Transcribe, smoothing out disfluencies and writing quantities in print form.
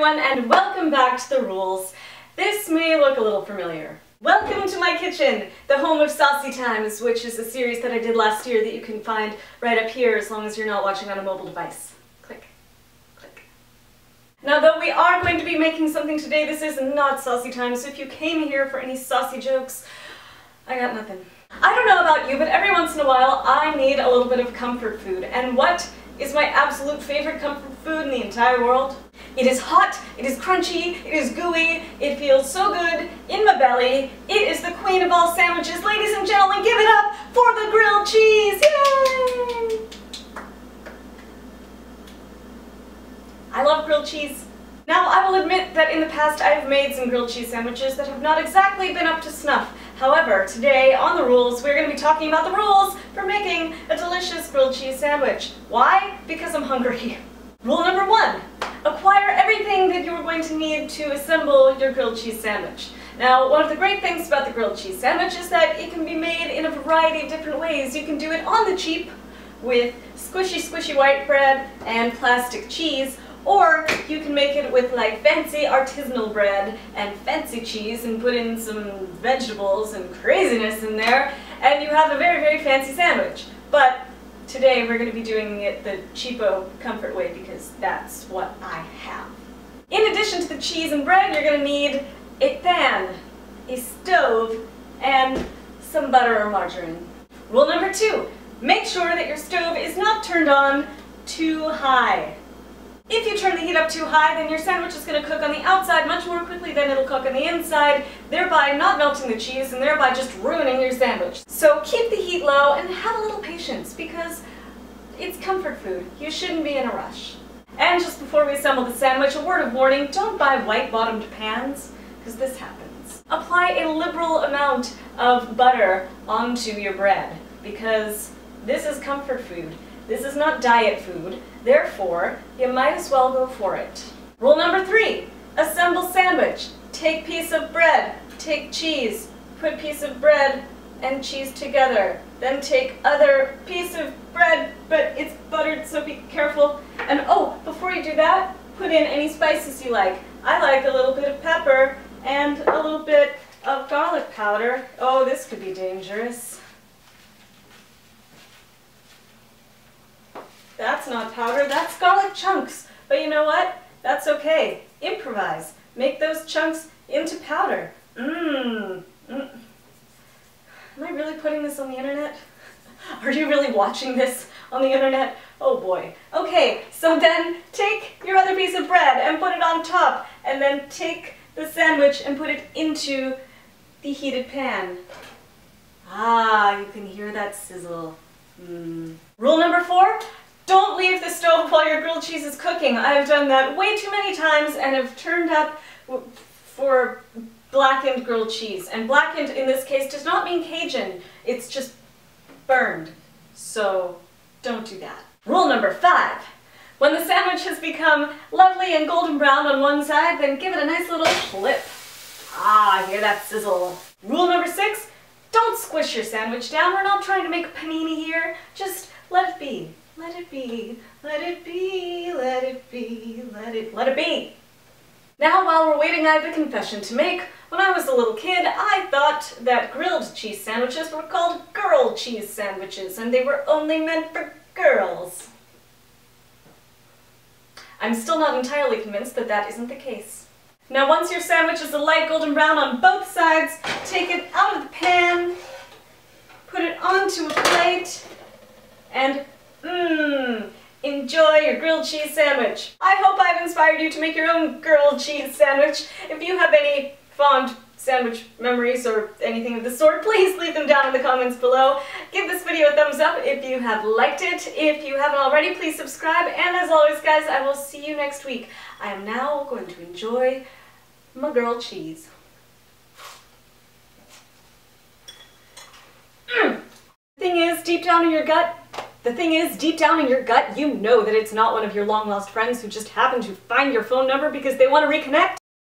everyone, and welcome back to The Rules. This may look a little familiar. Welcome to my kitchen, the home of Saucy Times, which is a series that I did last year that you can find right up here as long as you're not watching on a mobile device. Click, click. Now, though we are going to be making something today, this is not Saucy Times, so if you came here for any saucy jokes, I got nothing. I don't know about you, but every once in a while I need a little bit of comfort food, and what is my absolute favorite comfort food in the entire world? It is hot, it is crunchy, it is gooey, it feels so good in my belly. It is the queen of all sandwiches. Ladies and gentlemen, give it up for the grilled cheese! Yay! I love grilled cheese. Now, I will admit that in the past I have made some grilled cheese sandwiches that have not exactly been up to snuff. However, today on The Rules, we're going to be talking about the rules for making a delicious grilled cheese sandwich. Why? Because I'm hungry. Rule number 1. Acquire everything that you are going to need to assemble your grilled cheese sandwich. Now, one of the great things about the grilled cheese sandwich is that it can be made in a variety of different ways. You can do it on the cheap with squishy white bread and plastic cheese, or you can make it with like fancy artisanal bread and fancy cheese and put in some vegetables and craziness in there, and you have a very, very fancy sandwich. But today we're going to be doing it the cheapo comfort way because that's what I have. In addition to the cheese and bread, you're going to need a pan, a stove, and some butter or margarine. Rule number 2. Make sure that your stove is not turned on too high. If you turn the heat up too high, then your sandwich is going to cook on the outside much more quickly than it'll cook on the inside, thereby not melting the cheese and thereby just ruining your sandwich. So keep the heat low and have a little patience because it's comfort food. You shouldn't be in a rush. And just before we assemble the sandwich, a word of warning, don't buy white-bottomed pans, because this happens. Apply a liberal amount of butter onto your bread, because this is comfort food. This is not diet food, therefore, you might as well go for it. Rule number 3, assemble sandwich. Take piece of bread, take cheese, put piece of bread and cheese together. Then take other piece of bread, but it's buttered, so be careful. And oh, before you do that, put in any spices you like. I like a little bit of pepper and a little bit of garlic powder. Oh, this could be dangerous. That's not powder, that's garlic chunks. But you know what? That's okay. Improvise. Make those chunks into powder. Am I really putting this on the internet? Are you really watching this on the internet? Oh boy. Okay, so then take your other piece of bread and put it on top, and then take the sandwich and put it into the heated pan. Ah, you can hear that sizzle. Rule number 4. Don't leave the stove while your grilled cheese is cooking. I have done that way too many times and have turned up for blackened grilled cheese. And blackened in this case does not mean Cajun, it's just burned. So don't do that. Rule number 5. When the sandwich has become lovely and golden brown on one side, then give it a nice little flip. Ah, I hear that sizzle. Rule number 6. Don't squish your sandwich down. We're not trying to make a panini here. Just let it be. Let it be, let it be, let it be, let it be. Now, while we're waiting, I have a confession to make. When I was a little kid, I thought that grilled cheese sandwiches were called girl cheese sandwiches, and they were only meant for girls. I'm still not entirely convinced that that isn't the case. Now, once your sandwich is a light golden brown on both sides, take it out of the pan, put it onto a plate, and enjoy your grilled cheese sandwich. I hope I've inspired you to make your own grilled cheese sandwich. If you have any fond sandwich memories or anything of the sort, please leave them down in the comments below. Give this video a thumbs up if you have liked it. If you haven't already, please subscribe. And as always, guys, I will see you next week. I am now going to enjoy my grilled cheese. The thing is, deep down in your gut, you know that it's not one of your long-lost friends who just happened to find your phone number because they want to reconnect.